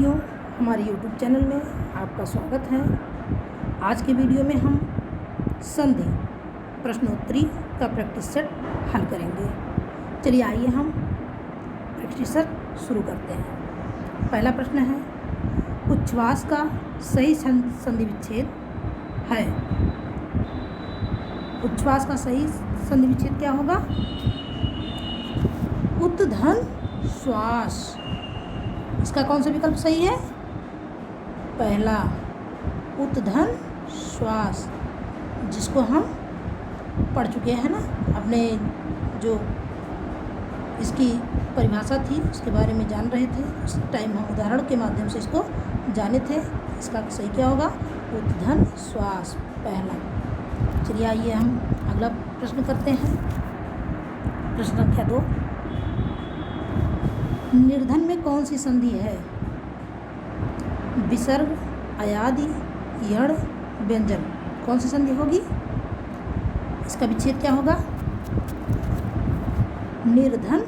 साथियों, हमारे YouTube channel में आपका स्वागत है। आज के वीडियो में हम संधि प्रश्नोत्तरी का प्रैक्टिस सेट हल करेंगे। चलिए आइए हम प्रैक्टिस सेट शुरू करते हैं। पहला प्रश्न है, उच्छ्वास का सही संधि विच्छेद है। उच्छ्वास का सही संधि विच्छेद क्या होगा? उद्धन श्वास। इसका कौन सा विकल्प सही है? पहला, उद्धन श्वास, जिसको हम पढ़ चुके हैं ना, अपने जो इसकी परिभाषा थी उसके बारे में जान रहे थे। उस टाइम हम उदाहरण के माध्यम से इसको जाने थे। इसका सही क्या होगा? उद्धन श्वास, पहला। चलिए आइए हम अगला प्रश्न करते हैं। प्रश्न संख्या 2, निर्धन में कौन सी संधि है? विसर्ग, अयादि, यड़, व्यंजन। कौन सी संधि होगी? इसका विच्छेद क्या होगा? निर्धन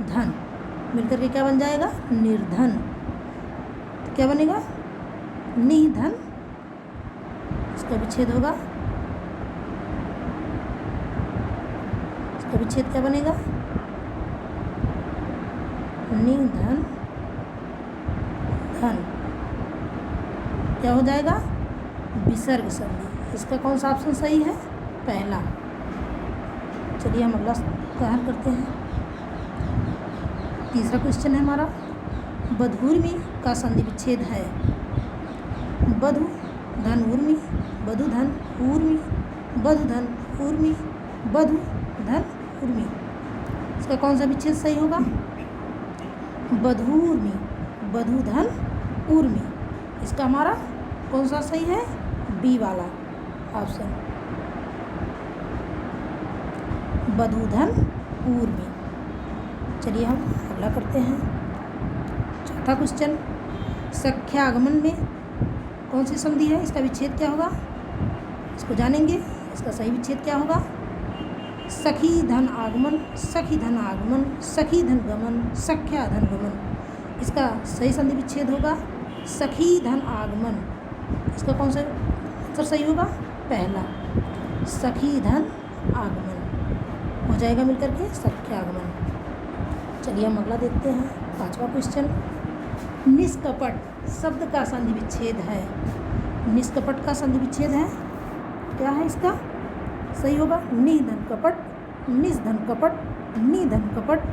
धन, मिलकर के क्या बन जाएगा? निर्धन। तो क्या बनेगा? निधन। इसका विच्छेद होगा, इसका विच्छेद क्या बनेगा? निधन धन। क्या हो जाएगा? विसर्ग संधि। इसका कौन सा ऑप्शन सही है? पहला। चलिए हम अगला हल करते हैं। तीसरा क्वेश्चन है हमारा, बधूर्मी का संधि विच्छेद है। बधु धन ऊर्मी, बधु धन ऊर्मी, बधु धन ऊर्मी, बधु धन ऊर्मी। इसका कौन सा विच्छेद सही होगा? बधूर्मी, बधु धन ऊर्मी। इसका हमारा कौन सा सही है? बी वाला ऑप्शन, बधु धन ऊर्मी। चलिए हम अगला करते हैं। चौथा क्वेश्चन, सख्यागमन में कौन सी संधि है? इसका विच्छेद क्या होगा? इसको जानेंगे। इसका सही विच्छेद क्या होगा? सखी धन आगमन, सखी धन आगमन, सखी धन गमन, सख्या धन गमन। इसका सही संधि विच्छेद होगा सखी धन आगमन। इसका कौन सा उत्तर सही होगा? पहला, सखी धन आगमन हो जाएगा मिलकर के सख्यागमन। चलिए हम अगला देखते हैं। पांचवा क्वेश्चन, निष्कपट शब्द का संधि विच्छेद है। निष्कपट का संधि विच्छेद है, क्या है इसका? सही होगा निधन कपट, निधन कपट, निधन कपट,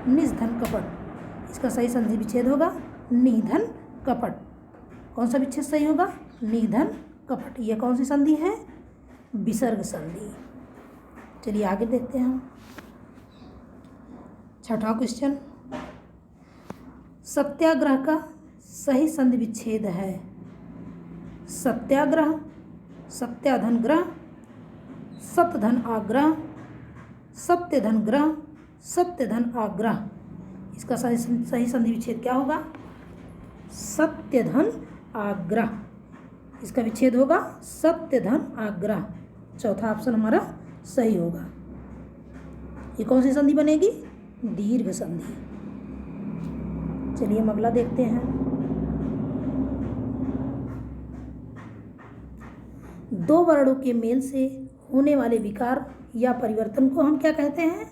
निधन कपट। इसका सही संधि विच्छेद होगा निधन कपट। कौन सा विच्छेद सही होगा? निधन कपट। यह कौन सी संधि है? विसर्ग संधि। चलिए आगे देखते हैं हम। छठा क्वेश्चन, सत्याग्रह का सही संधि विच्छेद है। सत्याग्रह, सत्याधन ग्रह, सत्यधन आग्रह, सत्यधन ग्रह, सत्यधन आग्रह। इसका सही संधि विच्छेद क्या होगा? सत्यधन आग्रह। इसका विच्छेद होगा सत्यधन आग्रह। चौथा ऑप्शन हमारा सही होगा। ये कौन सी संधि बनेगी? दीर्घ संधि। चलिए हम अगला देखते हैं। दो वर्णों के मेल से होने वाले विकार या परिवर्तन को हम क्या कहते हैं?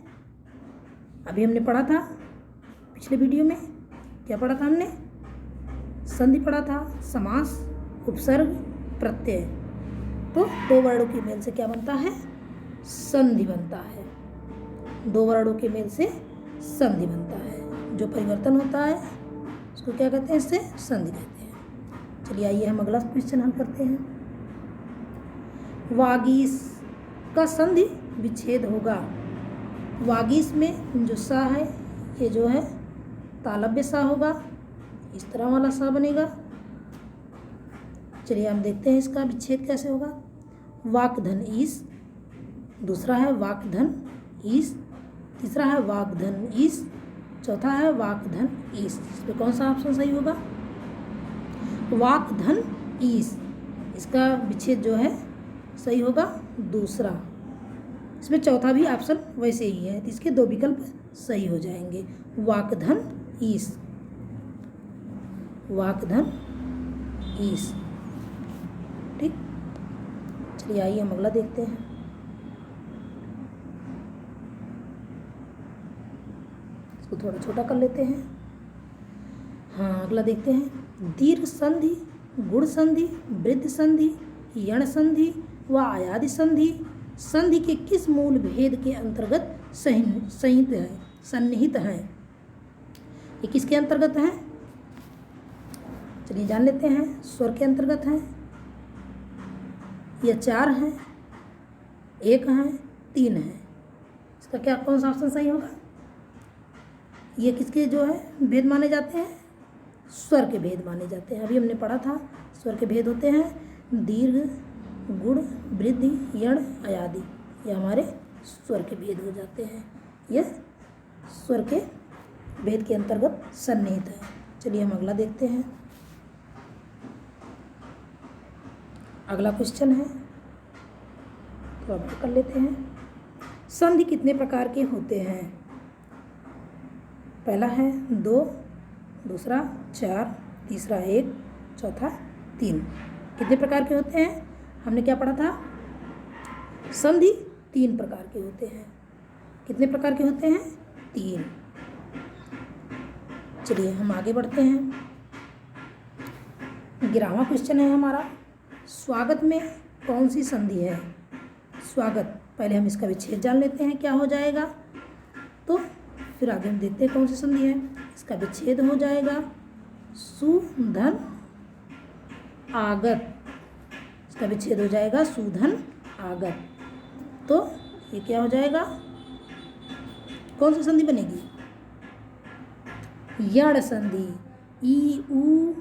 अभी हमने पढ़ा था पिछले वीडियो में। क्या पढ़ा था हमने? संधि पढ़ा था, समास, उपसर्ग, प्रत्यय। तो दो वर्णों के मेल से क्या बनता है? संधि बनता है। दो वर्णों के मेल से संधि बनता है। जो परिवर्तन होता है उसको क्या कहते हैं? इससे संधि कहते हैं। चलिए आइए हम अगला क्वेश्चन हल करते हैं। वागीश का संधि विच्छेद होगा। वागीश में जो सा है, ये जो है तालव्य सा होगा, इस तरह वाला सा बनेगा। चलिए हम देखते हैं इसका विच्छेद कैसे होगा। वाक्धन ईस, दूसरा है वाक्धन ईस, तीसरा है वाक्धन ईस, चौथा है वाक्धन ईस। इसमें कौन सा ऑप्शन सही होगा? वाक्धन ईस। इसका विच्छेद जो है सही होगा दूसरा। इसमें चौथा भी ऑप्शन वैसे ही है, तो इसके दो विकल्प सही हो जाएंगे। वाक्धन ईस, वाकधन ईस। ठीक, चलिए आइए हम अगला देखते हैं। इसको थोड़ा छोटा कर लेते हैं। हाँ, अगला देखते हैं। दीर्घ संधि, गुण संधि, वृद्ध संधि, यण संधि व आयादि संधि संधि के किस मूल भेद के अंतर्गत सन्निहित है? ये किसके अंतर्गत है? चलिए जान लेते हैं। स्वर के अंतर्गत है, या 4 हैं, 1 है, 3 है। इसका क्या कौन सा ऑप्शन सही होगा? ये किसके जो है भेद माने जाते हैं? स्वर के भेद माने जाते हैं। अभी हमने पढ़ा था स्वर के भेद होते हैं दीर्घ, गुण, वृद्धि, यण, आयादि। ये हमारे स्वर के भेद हो जाते हैं। ये स्वर के भेद के अंतर्गत सन्निहित है। चलिए हम अगला देखते हैं। अगला क्वेश्चन है, तो अब कर लेते हैं। संधि कितने प्रकार के होते हैं? पहला है 2, दूसरा 4, तीसरा 1, चौथा 3। कितने प्रकार के होते हैं? हमने क्या पढ़ा था? संधि 3 प्रकार के होते हैं। कितने प्रकार के होते हैं? 3। चलिए हम आगे बढ़ते हैं। 11वां क्वेश्चन है हमारा, स्वागत में कौन सी संधि है? स्वागत, पहले हम इसका विच्छेद जान लेते हैं क्या हो जाएगा, तो फिर आगे हम देखते हैं कौन सी संधि है। इसका विच्छेद हो जाएगा सुधन आगत। इसका विच्छेद हो जाएगा सुधन आगत। तो ये क्या हो जाएगा? कौन सी संधि बनेगी? यण संधि। ई ऊ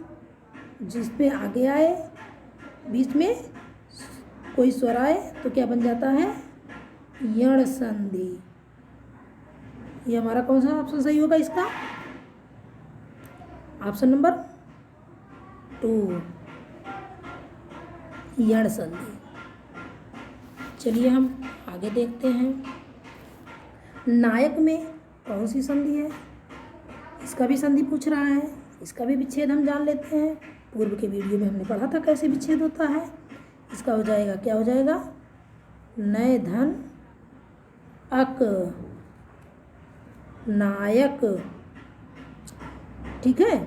जिसपे आगे आए, बीच में कोई स्वर आए तो क्या बन जाता है? यण संधि। ये हमारा कौन सा ऑप्शन सही होगा इसका? ऑप्शन नंबर 2, यण संधि। चलिए हम आगे देखते हैं। नायक में कौन सी संधि है? इसका भी संधि पूछ रहा है। इसका भी विच्छेद हम जान लेते हैं। पूर्व के वीडियो में हमने पढ़ा था कैसे विच्छेद होता है। इसका हो जाएगा, क्या हो जाएगा? नय धन अक, नायक। ठीक है,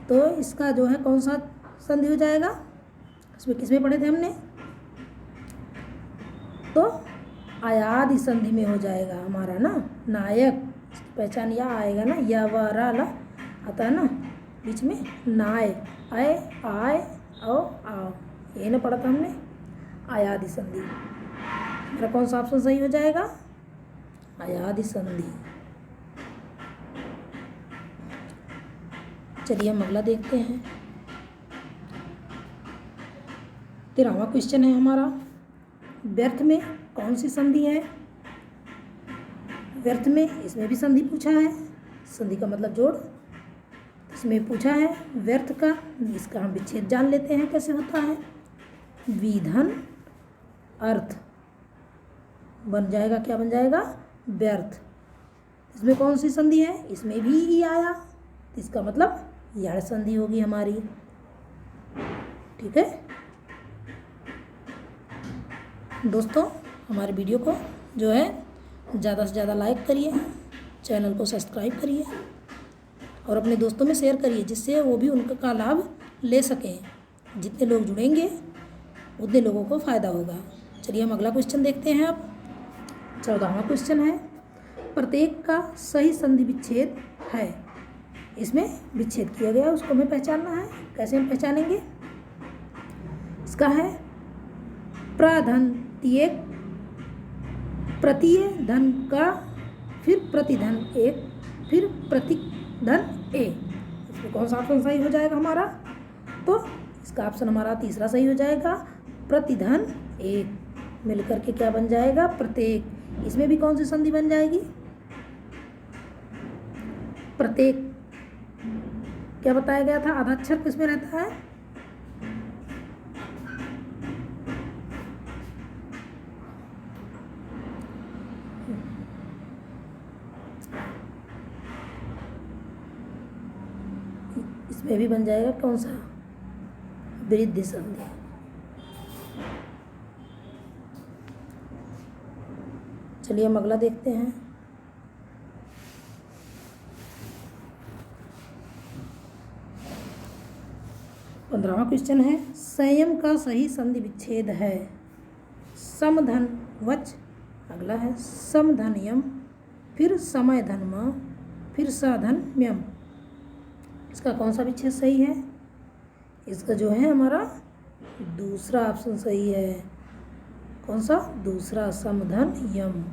तो इसका जो है कौन सा संधि हो जाएगा? इसमें किसमें पढ़े थे हमने? तो आयादि संधि में हो जाएगा हमारा ना। नायक पहचान या आएगा ना, या व रा ला आता है ना बीच में, नाय, आए, आए, आओ, आओ, ये ना पढ़ा था हमने, आयादि संधि। मेरा कौन सा ऑप्शन सही हो जाएगा? आयादि संधि। चलिए हम अगला देखते हैं। 13वां क्वेश्चन है हमारा, व्यर्थ में कौन सी संधि है? व्यर्थ में, इसमें भी संधि पूछा है। संधि का मतलब जोड़। इसमें पूछा है व्यर्थ का, इसका हम विच्छेद जान लेते हैं कैसे होता है। विधन अर्थ बन जाएगा, क्या बन जाएगा? व्यर्थ। इसमें कौन सी संधि है? इसमें भी ई आया, इसका मतलब यण संधि होगी हमारी। ठीक है दोस्तों, हमारे वीडियो को जो है ज़्यादा से ज़्यादा लाइक करिए, चैनल को सब्सक्राइब करिए और अपने दोस्तों में शेयर करिए, जिससे वो भी उनका लाभ ले सकें। जितने लोग जुड़ेंगे उतने लोगों को फ़ायदा होगा। चलिए हम अगला क्वेश्चन देखते हैं। अब 14वां क्वेश्चन है, प्रत्येक का सही संधि विच्छेद है। इसमें विच्छेद किया गया, उसको हमें पहचानना है। कैसे हम पहचानेंगे? इसका है प्राधन्त्येक, प्रत्यय धन का, फिर प्रतिधन एक, फिर प्रतिधन ए। इसमें कौन सा ऑप्शन सही हो जाएगा हमारा? तो इसका ऑप्शन हमारा तीसरा सही हो जाएगा, प्रतिधन एक। मिलकर के क्या बन जाएगा? प्रत्येक। इसमें भी कौन सी संधि बन जाएगी? प्रत्येक। क्या बताया गया था? आधा अक्षर किसमें रहता है? इसमें भी बन जाएगा कौन सा, वृद्धि संधि। चलिए हम अगला देखते हैं। पंद्रहवां क्वेश्चन है, संयम का सही संधि विच्छेद है समधन वच, अगला है समधन यम, फिर समय धन म, फिर साधन म्यम। इसका कौन सा विच्छेद सही है? इसका जो है हमारा दूसरा ऑप्शन सही है। कौन सा? दूसरा, समधन यम।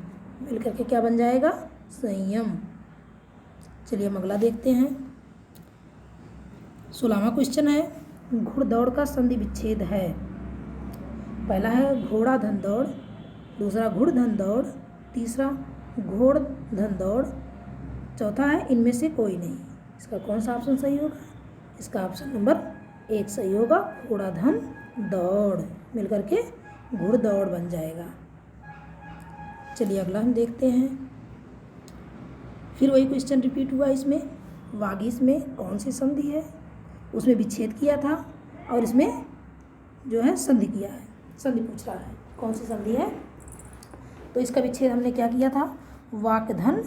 मिलकर के क्या बन जाएगा? संयम। चलिए हम अगला देखते हैं। 16वां क्वेश्चन है, घुड़दौड़ का संधि विच्छेद है। पहला है घोड़ा धन दौड़, दूसरा घुड़ धन दौड़, तीसरा घोड़ धन दौड़, चौथा है इनमें से कोई नहीं। इसका कौन सा ऑप्शन सही होगा? इसका ऑप्शन नंबर 1 सही होगा, घोड़ा धन दौड़। मिलकर के घुड़दौड़ बन जाएगा। चलिए अगला हम देखते हैं। फिर वही क्वेश्चन रिपीट हुआ इसमें। वागीश में कौन सी संधि है? उसमें विच्छेद किया था और इसमें जो है संधि किया है। संधि पूछ रहा है कौन सी संधि है। तो इसका विच्छेद हमने क्या किया था? वाकधन,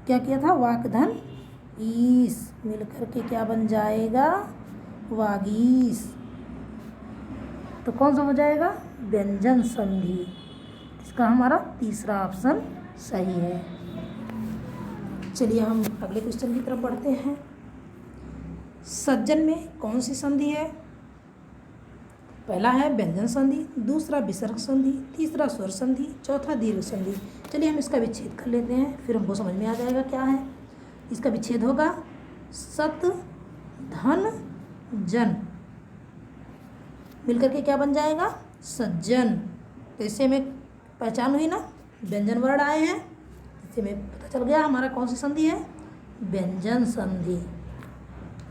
क्या किया था? वाकधन ईस। मिलकर के क्या बन जाएगा? वागीश। तो कौन सा हो जाएगा? व्यंजन संधि। इसका हमारा तीसरा ऑप्शन सही है। चलिए हम अगले क्वेश्चन की तरफ बढ़ते हैं। सज्जन में कौन सी संधि है? पहला है व्यंजन संधि, दूसरा विसर्ग संधि, तीसरा स्वर संधि, चौथा दीर्घ संधि। चलिए हम इसका विच्छेद कर लेते हैं, फिर हमको समझ में आ जाएगा क्या है। इसका विच्छेद होगा सत धन जन। मिलकर के क्या बन जाएगा? सज्जन। तो इससे हमें पहचान हुई ना, व्यंजन वर्ण आए हैं, इससे हमें पता चल गया हमारा कौन सी संधि है, व्यंजन संधि।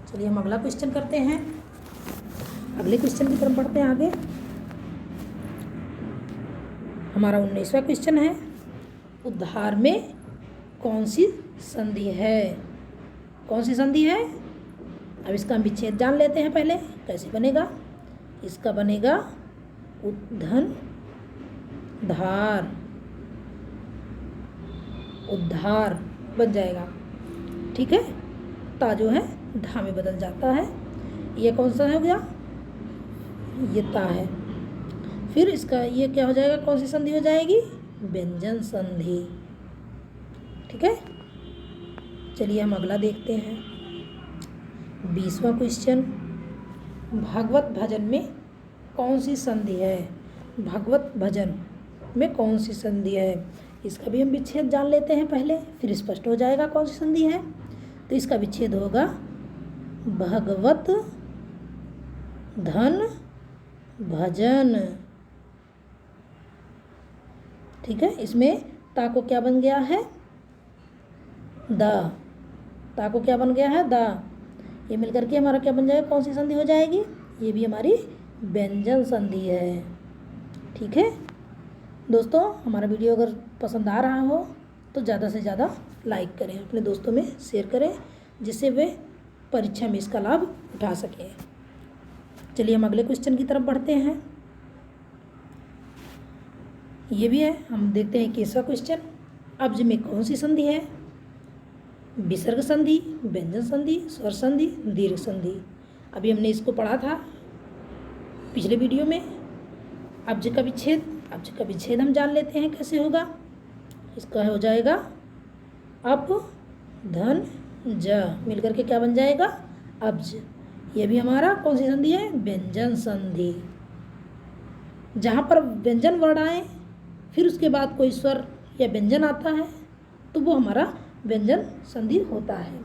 चलिए हम अगला क्वेश्चन करते हैं। अगले क्वेश्चन की तरफ बढ़ते हैं आगे। हमारा 19वां क्वेश्चन है, उद्धार में कौन सी संधि है? कौन सी संधि है? अब इसका हम विच्छेद जान लेते हैं पहले, कैसे बनेगा। इसका बनेगा उद्धन धार, उद्धार बन जाएगा। ठीक है, ता जो है धा में बदल जाता है। ये कौन सा हो गया? ये ता है। फिर इसका ये क्या हो जाएगा? कौन सी संधि हो जाएगी? व्यंजन संधि। ठीक है, चलिए हम अगला देखते हैं। 20वां क्वेश्चन, भागवत भजन में कौन सी संधि है? भागवत भजन में कौन सी संधि है? इसका भी हम विच्छेद जान लेते हैं पहले, फिर स्पष्ट हो जाएगा कौन सी संधि है। तो इसका विच्छेद होगा भगवत धन भजन। ठीक है, इसमें ता को क्या बन गया है? दा। ता को क्या बन गया है? दा। ये मिलकर के हमारा क्या बन जाएगा? कौन सी संधि हो जाएगी? ये भी हमारी व्यंजन संधि है। ठीक है दोस्तों, हमारा वीडियो अगर पसंद आ रहा हो तो ज़्यादा से ज़्यादा लाइक करें, अपने दोस्तों में शेयर करें, जिससे वे परीक्षा में इसका लाभ उठा सकें। चलिए हम अगले क्वेश्चन की तरफ बढ़ते हैं। ये भी है, हम देखते हैं 21वां क्वेश्चन, अब्ज में कौन सी संधि है? विसर्ग संधि, व्यंजन संधि, स्वर संधि, दीर्घ संधि। अभी हमने इसको पढ़ा था पिछले वीडियो में। अब्ज का विच्छेद, अब्ज का विच्छेद हम जान लेते हैं कैसे होगा। इसका हो जाएगा अप धन ज, मिलकर के क्या बन जाएगा? अब्ज। ये भी हमारा कौन सी संधि है? व्यंजन संधि। जहाँ पर व्यंजन वर्ण आए फिर उसके बाद कोई स्वर या व्यंजन आता है तो वो हमारा व्यंजन संधि होता है।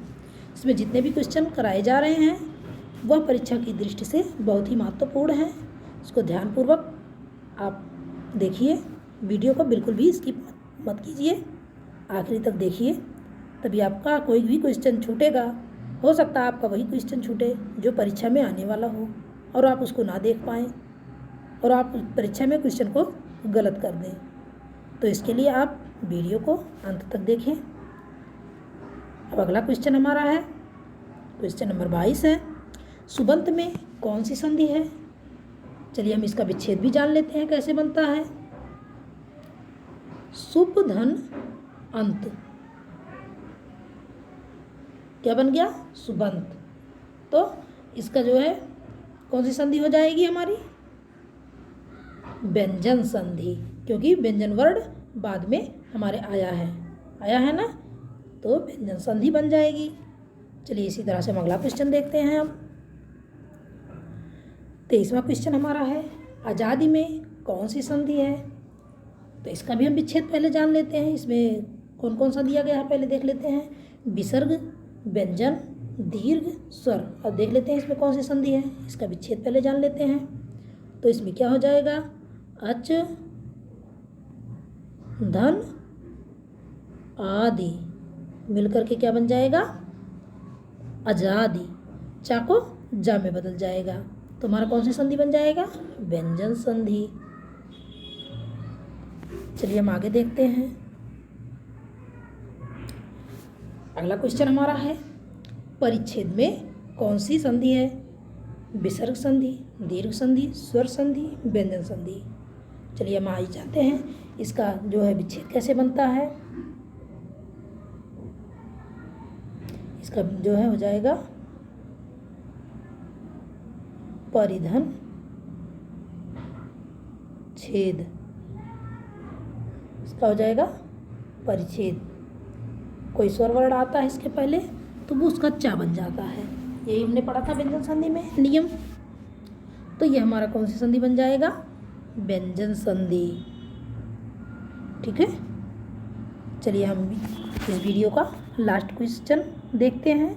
इसमें जितने भी क्वेश्चन कराए जा रहे हैं वह परीक्षा की दृष्टि से बहुत ही महत्वपूर्ण है। इसको ध्यानपूर्वक आप देखिए, वीडियो को बिल्कुल भी स्किप मत कीजिए, आखिरी तक देखिए, तभी आपका कोई भी क्वेश्चन छूटेगा। हो सकता है आपका वही क्वेश्चन छूटे जो परीक्षा में आने वाला हो और आप उसको ना देख पाएँ और आप परीक्षा में क्वेश्चन को गलत कर दें। तो इसके लिए आप वीडियो को अंत तक देखें। अब अगला क्वेश्चन हमारा है, क्वेश्चन नंबर 22 है, सुबंत में कौन सी संधि है? चलिए हम इसका विच्छेद भी जान लेते हैं कैसे बनता है। सुप धन अंत, क्या बन गया? सुबंत। तो इसका जो है कौन सी संधि हो जाएगी हमारी? व्यंजन संधि, क्योंकि व्यंजन वर्ण बाद में हमारे आया है ना, तो व्यंजन संधि बन जाएगी। चलिए इसी तरह से हम अगला क्वेश्चन देखते हैं। हम 23वां क्वेश्चन हमारा है, आज़ादी में कौन सी संधि है? तो इसका भी हम विच्छेद पहले जान लेते हैं। इसमें कौन कौन सा दिया गया है पहले देख लेते हैं। विसर्ग, व्यंजन, दीर्घ, स्वर। अब देख लेते हैं इसमें कौन सी संधि है, इसका विच्छेद पहले जान लेते हैं। तो इसमें क्या हो जाएगा? अच धन आदि मिलकर के क्या बन जाएगा? आजादी। चा को जा में बदल जाएगा, तो हमारा कौन सी संधि बन जाएगा? व्यंजन संधि। चलिए हम आगे देखते हैं। अगला क्वेश्चन हमारा है, परिच्छेद में कौन सी संधि है? विसर्ग संधि, दीर्घ संधि, स्वर संधि, व्यंजन संधि। चलिए हम आज जानते हैं इसका जो है विच्छेद कैसे बनता है। इसका जो है हो जाएगा परिधन छेद, इसका हो जाएगा परिच्छेद। कोई स्वर वर्ण आता है इसके पहले तो वो उसका चा बन जाता है। यही हमने पढ़ा था व्यंजन संधि में नियम। तो ये हमारा कौन सी संधि बन जाएगा? व्यंजन संधि। ठीक है, चलिए हम इस वीडियो का लास्ट क्वेश्चन देखते हैं।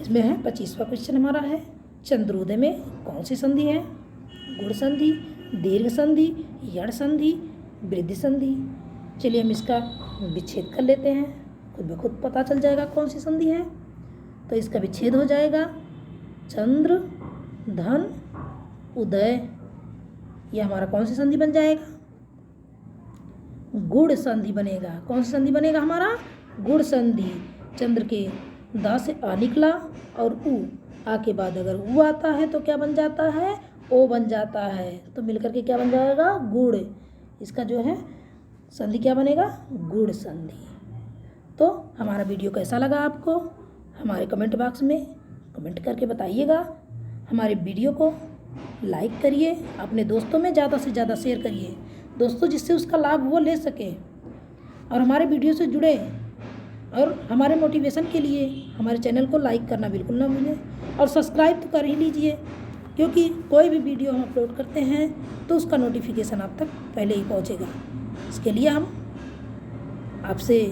इसमें है 25वां क्वेश्चन हमारा है, चंद्रोदय में कौन सी संधि है? गुण संधि, दीर्घ संधि, यण संधि, वृद्धि संधि। चलिए हम इसका विच्छेद कर लेते हैं, खुद ब खुद पता चल जाएगा कौन सी संधि है। तो इसका विच्छेद हो जाएगा चंद्र धन उदय। यह हमारा कौन सी संधि बन जाएगा? गुण संधि बनेगा। कौन सी संधि बनेगा हमारा? गुण संधि। चंद्र के दा से आ निकला और उ, आ के बाद अगर उ आता है तो क्या बन जाता है? ओ बन जाता है। तो मिलकर के क्या बन जाएगा? गुण। इसका जो है संधि क्या बनेगा? गुण संधि। तो हमारा वीडियो कैसा लगा आपको? हमारे कमेंट बॉक्स में कमेंट करके बताइएगा। हमारे वीडियो को लाइक करिए, अपने दोस्तों में ज़्यादा से ज़्यादा शेयर करिए, दोस्तों जिससे उसका लाभ वो ले सके और हमारे वीडियो से जुड़े। और हमारे मोटिवेशन के लिए हमारे चैनल को लाइक करना बिल्कुल ना भूलें और सब्सक्राइब तो कर ही लीजिए, क्योंकि कोई भी वीडियो हम अपलोड करते हैं तो उसका नोटिफिकेशन आप तक पहले ही पहुंचेगा। इसके लिए हम आपसे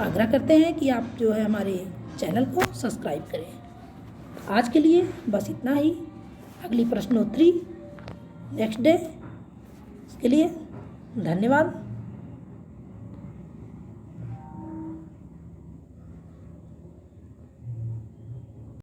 आग्रह करते हैं कि आप जो है हमारे चैनल को सब्सक्राइब करें। आज के लिए बस इतना ही। अगली प्रश्नोत्तरी नेक्स्ट डे, इसके लिए धन्यवाद।